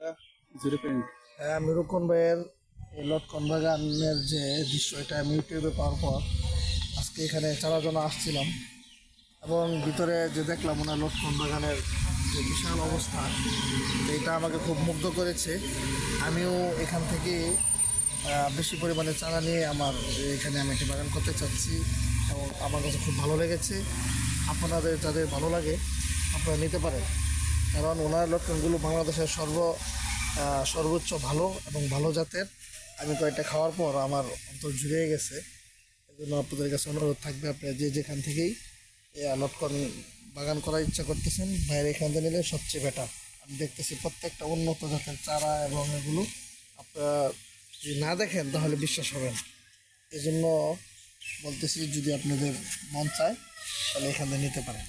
হ্যাঁ, আমি রুকন ভাইয়ের এই লটকন বাগানের যে দৃশ্য, এটা আমি ইউটিউবে পাওয়ার পর আজকে এখানে চারার জন্য আসছিলাম এবং ভিতরে যে দেখলাম ওনার লটকন বাগানের যে বিশাল অবস্থা, তো এটা আমাকে খুব মুগ্ধ করেছে। আমিও এখান থেকে বেশি পরিমাণে চারা নিয়ে আমার এখানে আমি একটি বাগান করতে চাচ্ছি এবং আমার কাছে খুব ভালো লেগেছে। আপনাদের যাদের ভালো লাগে আপনারা নিতে পারেন, কারণ ওনার লটকনগুলো বাংলাদেশের সর্বোচ্চ ভালো এবং ভালো জাতের। আমি কয়েকটা খাওয়ার পর আমার অন্তর জুড়িয়ে গেছে। এই জন্য আপনাদের কাছে অনুরোধ থাকবে, আপনারা যে যেখান থেকেই লটকন বাগান করার ইচ্ছা করতেছেন, বাইরে এখান থেকে নিলে সবচেয়ে বেটার। আমি দেখতেছি প্রত্যেকটা উন্নত জাতের চারা এবং এগুলো আপনারা যদি না দেখেন তাহলে বিশ্বাস হবে না। এই জন্য বলতেছি, যদি আপনাদের মন চায় তাহলে এখান থেকে নিতে পারেন।